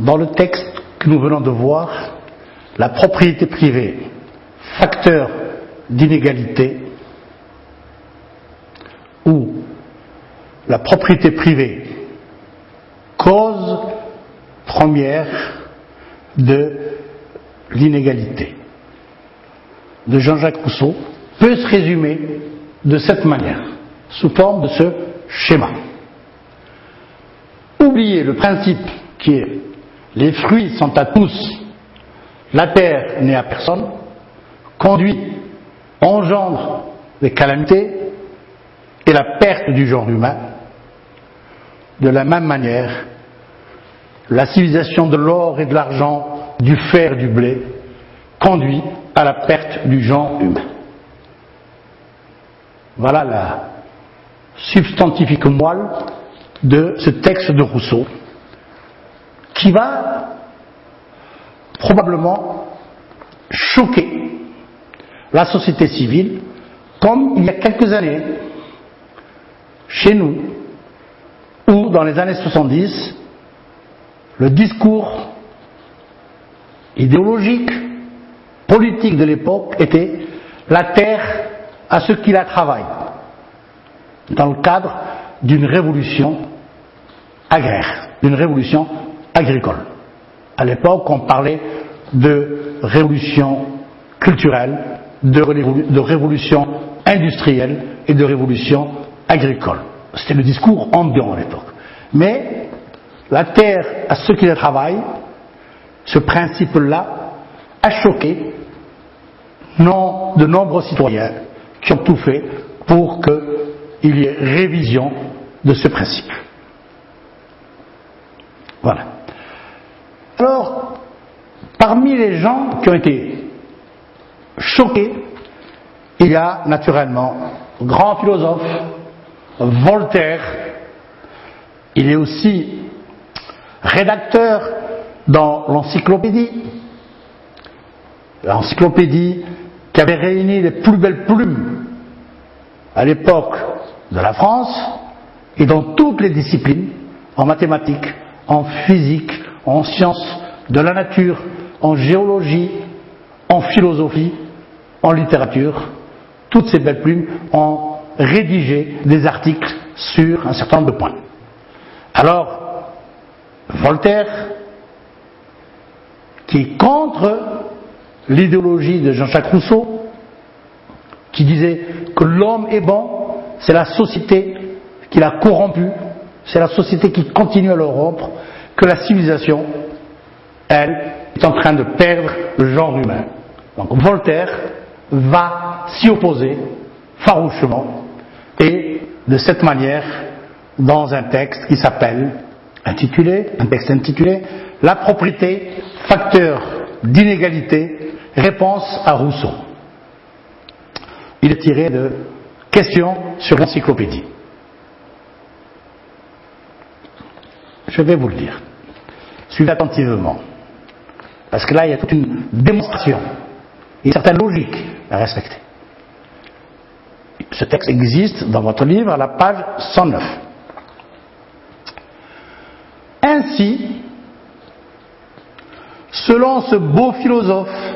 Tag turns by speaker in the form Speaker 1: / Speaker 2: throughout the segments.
Speaker 1: Dans le texte que nous venons de voir, la propriété privée, facteur d'inégalité, ou la propriété privée, cause première de l'inégalité, de Jean-Jacques Rousseau, peut se résumer de cette manière, sous forme de ce schéma. Oubliez le principe qui est les fruits sont à tous, la terre n'est à personne, conduit, engendre des calamités et la perte du genre humain. De la même manière, la civilisation de l'or et de l'argent, du fer et du blé, conduit à la perte du genre humain. Voilà la substantifique moelle de ce texte de Rousseau, qui va probablement choquer la société civile, comme il y a quelques années, chez nous, où dans les années 70, le discours idéologique, politique de l'époque était la terre à ceux qui la travaillent, dans le cadre d'une révolution agraire, d'une révolution agricole. À l'époque, on parlait de révolution culturelle, de révolution industrielle et de révolution agricole. C'était le discours ambiant à l'époque. Mais la terre à ceux qui la travaillent, ce principe-là a choqué de nombreux citoyens qui ont tout fait pour qu'il y ait révision de ce principe. Voilà. Alors, parmi les gens qui ont été choqués, il y a naturellement le grand philosophe Voltaire. Il est aussi rédacteur dans l'encyclopédie qui avait réuni les plus belles plumes à l'époque de la France et dans toutes les disciplines, en mathématiques, en physique, en sciences de la nature, en géologie, en philosophie, en littérature. Toutes ces belles plumes ont rédigé des articles sur un certain nombre de points. Alors, Voltaire, qui est contre l'idéologie de Jean-Jacques Rousseau, qui disait que l'homme est bon, c'est la société qui l'a corrompu, c'est la société qui continue à le rompre, que la civilisation, elle, est en train de perdre le genre humain. Donc Voltaire va s'y opposer farouchement, et de cette manière, dans un texte qui s'appelle, un texte intitulé « La propriété, facteur d'inégalité, réponse à Rousseau ». Il est tiré de Questions sur l'encyclopédie. Je vais vous le dire. Suivez attentivement. Parce que là, il y a toute une démonstration et une certaine logique à respecter. Ce texte existe dans votre livre à la page 109. Ainsi, selon ce beau philosophe,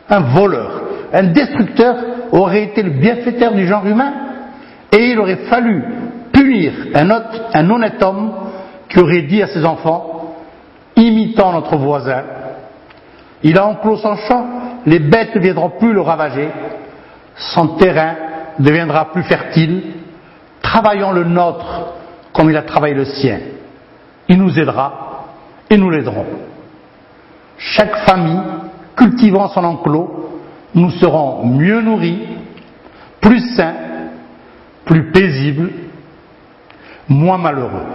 Speaker 1: un voleur, un destructeur aurait été le bienfaiteur du genre humain, et il aurait fallu punir un honnête homme qui aurait dit à ses enfants, imitant notre voisin, il a enclos son champ, les bêtes ne viendront plus le ravager, son terrain deviendra plus fertile, travaillons le nôtre comme il a travaillé le sien, il nous aidera et nous l'aiderons. Chaque famille, cultivant son enclos, nous serons mieux nourris, plus sains, plus paisibles, moins malheureux.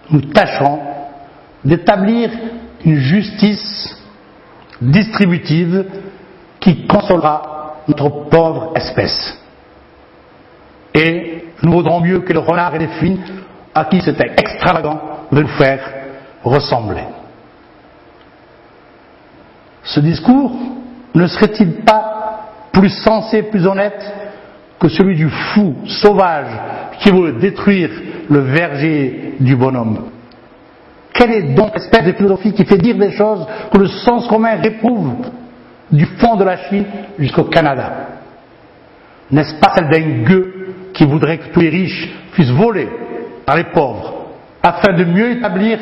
Speaker 1: Nous tâcherons d'établir une justice distributive qui consolera notre pauvre espèce. Et nous vaudrons mieux que le renard et les fouines à qui c'était extravagant de nous faire ressembler. Ce discours ne serait-il pas plus sensé, plus honnête que celui du fou sauvage qui veut détruire le verger du bonhomme? Quelle est donc l'espèce de philosophie qui fait dire des choses que le sens commun réprouve du fond de la Chine jusqu'au Canada? N'est-ce pas celle d'un gueux qui voudrait que tous les riches puissent voler par les pauvres afin de mieux établir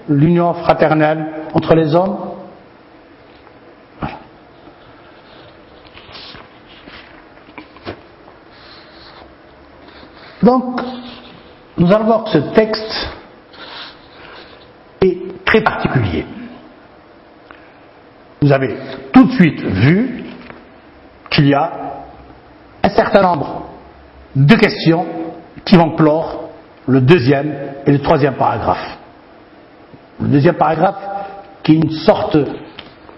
Speaker 1: l'union fraternelle entre les hommes? Voilà. Donc, nous allons voir que ce texte est très particulier. Vous avez tout de suite vu qu'il y a un certain nombre de questions qui vont clore le deuxième et le troisième paragraphe. Le deuxième paragraphe qui est une sorte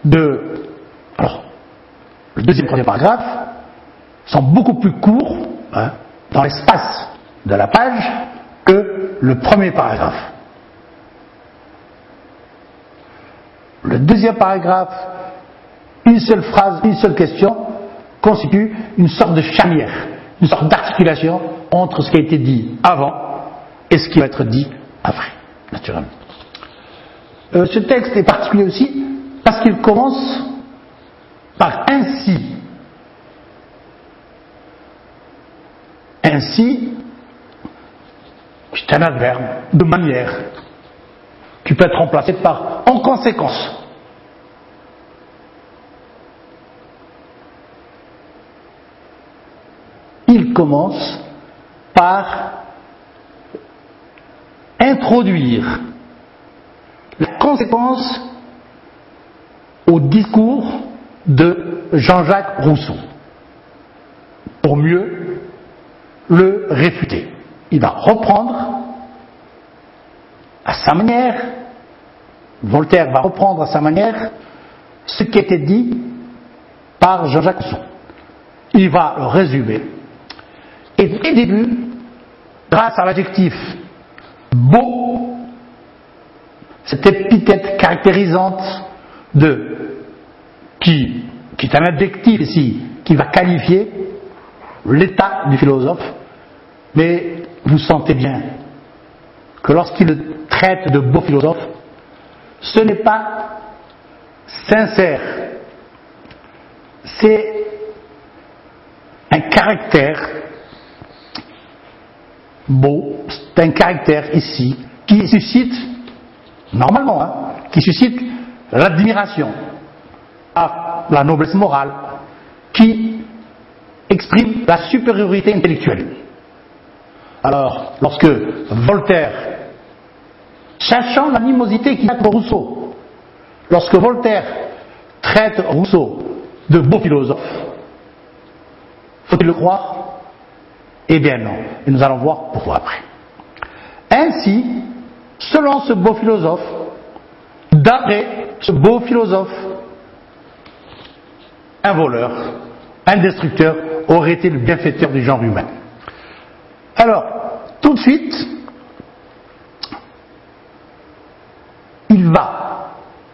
Speaker 1: de... Alors, le deuxième et le troisième paragraphe sont beaucoup plus courts dans l'espace de la page que le premier paragraphe. Le deuxième paragraphe, une seule phrase, une seule question, constitue une sorte de charnière, une sorte d'articulation entre ce qui a été dit avant et ce qui va être dit après, naturellement. Ce texte est particulier aussi parce qu'il commence par ainsi. Ainsi, c'est un adverbe de manière qui peut être remplacé par en conséquence. Il commence par introduire la conséquence au discours de Jean-Jacques Rousseau pour mieux le réfuter. Il va reprendre à sa manière, Voltaire va reprendre à sa manière ce qui était dit par Jean-Jacques Rousseau. Il va le résumer. Et dès le début, grâce à l'adjectif beau, cette épithète caractérisante qui est un adjectif ici, qui va qualifier l'état du philosophe, mais vous sentez bien que lorsqu'il traite de beau philosophe, ce n'est pas sincère, c'est un caractère beau, c'est un caractère ici qui suscite, normalement, qui suscite l'admiration, la noblesse morale, qui exprime la supériorité intellectuelle. Alors, lorsque Voltaire, cherchant l'animosité qu'il a pour Rousseau, lorsque Voltaire traite Rousseau de beau philosophe, faut-il le croire? Eh bien non, et nous allons voir pourquoi après. Ainsi, selon ce beau philosophe, d'après ce beau philosophe, un voleur, un destructeur aurait été le bienfaiteur du genre humain. Alors, tout de suite, il va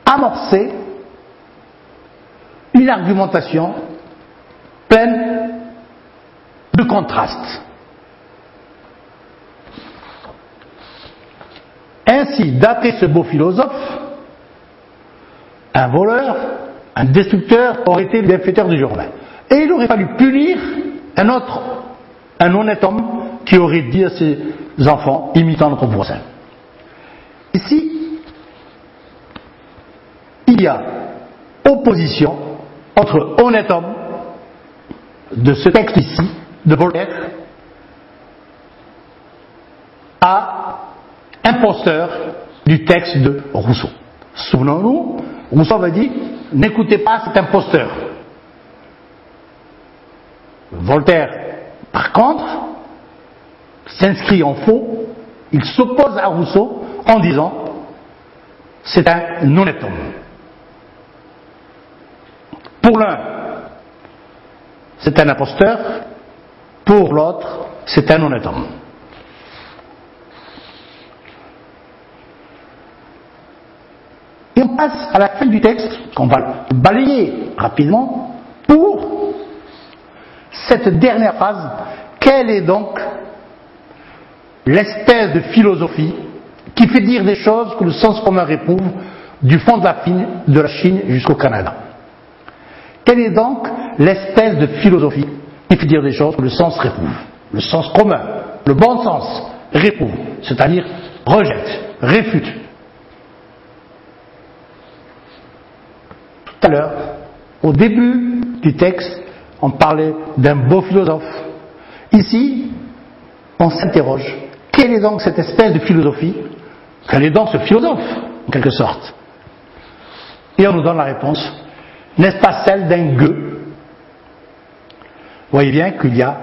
Speaker 1: amorcer une argumentation pleine de contrastes. Ainsi, d'après ce beau philosophe, un voleur, un destructeur aurait été le bienfaiteur du genre humain. Et il aurait fallu punir un honnête homme qui aurait dit à ses enfants, imitant notre voisin. Ici, il y a opposition entre honnête homme de ce texte ici, de Voltaire, à imposteur du texte de Rousseau. Souvenons-nous, Rousseau avait dit, n'écoutez pas cet imposteur. Voltaire, par contre, s'inscrit en faux, il s'oppose à Rousseau en disant, c'est un honnête homme. Pour l'un, c'est un imposteur, pour l'autre, c'est un honnête homme. Et on passe à la fin du texte, qu'on va balayer rapidement, pour cette dernière phrase. Quelle est donc l'espèce de philosophie qui fait dire des choses que le sens commun réprouve, du fond de la Chine jusqu'au Canada. Quelle est donc l'espèce de philosophie qui fait dire des choses que le sens réprouve, le sens commun, le bon sens réprouve, c'est-à-dire rejette, réfute? Tout à l'heure, au début du texte, on parlait d'un beau philosophe. Ici, on s'interroge, quelle est donc cette espèce de philosophie? Quel est donc ce philosophe, en quelque sorte? Et on nous donne la réponse, n'est-ce pas celle d'un gueux? Vous voyez bien qu'il y a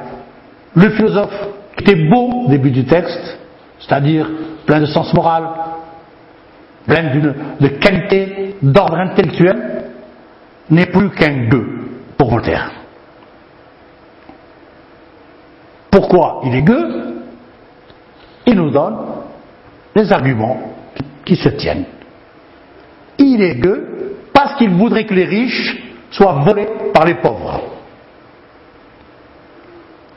Speaker 1: le philosophe qui était beau au début du texte, c'est-à-dire plein de sens moral, plein de qualité, d'ordre intellectuel, n'est plus qu'un gueux pour Voltaire. Pourquoi il est gueux? Il nous donne les arguments qui se tiennent. Il est gueux parce qu'il voudrait que les riches soient volés par les pauvres.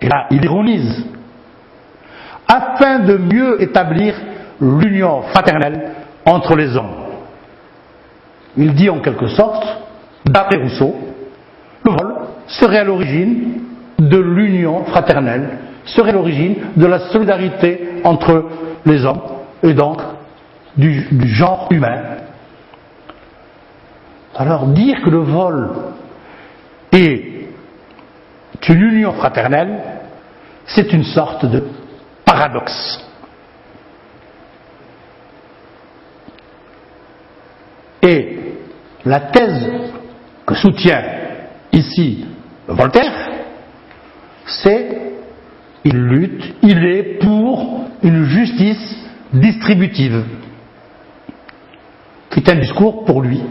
Speaker 1: Et là, il ironise. Afin de mieux établir l'union fraternelle entre les hommes. Il dit en quelque sorte, d'après Rousseau, le vol serait à l'origine de l'union fraternelle, serait l'origine de la solidarité entre les hommes et donc du genre humain. Alors dire que le vol est une union fraternelle, c'est une sorte de paradoxe. Et la thèse que soutient ici Voltaire, c'est il est pour une justice distributive, qui est un discours pour lui.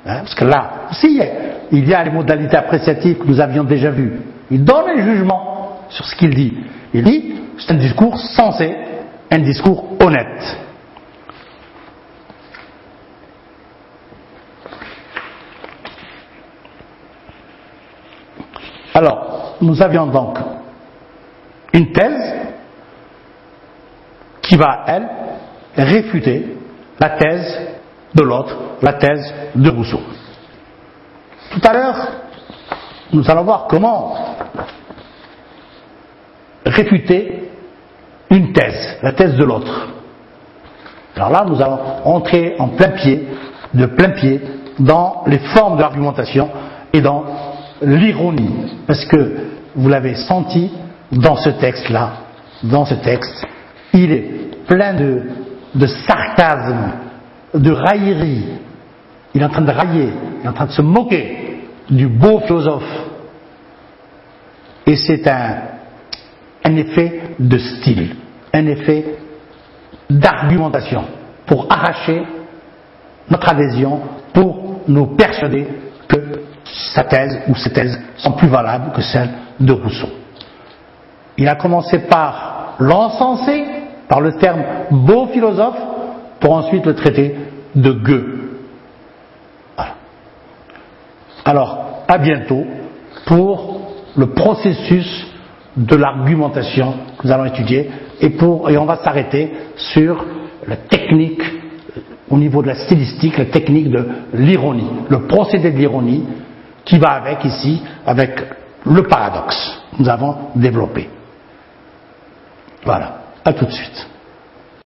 Speaker 1: Parce que là aussi, il y a les modalités appréciatives que nous avions déjà vues. Il donne un jugement sur ce qu'il dit. Il dit, c'est un discours sensé, un discours honnête. Alors, nous avions donc une thèse qui va, elle, réfuter la thèse de l'autre, la thèse de Rousseau. Tout à l'heure, nous allons voir comment réfuter une thèse, la thèse de l'autre. Alors là, nous allons entrer en plein pied, dans les formes de l'argumentation et dans l'ironie. Parce que, vous l'avez senti, dans ce texte-là, il est plein de sarcasme, de raillerie. Il est en train de railler, il est en train de se moquer du beau philosophe. Et c'est un effet de style, un effet d'argumentation pour arracher notre adhésion, pour nous persuader que sa thèse ou ses thèses sont plus valables que celles de Rousseau. Il a commencé par l'encenser, par le terme beau philosophe, pour ensuite le traiter de gueux. Voilà. Alors, à bientôt pour le processus de l'argumentation que nous allons étudier et on va s'arrêter sur la technique au niveau de la stylistique, la technique de l'ironie, le procédé de l'ironie qui va avec ici, avec le paradoxe que nous avons développé. Voilà, à tout de suite.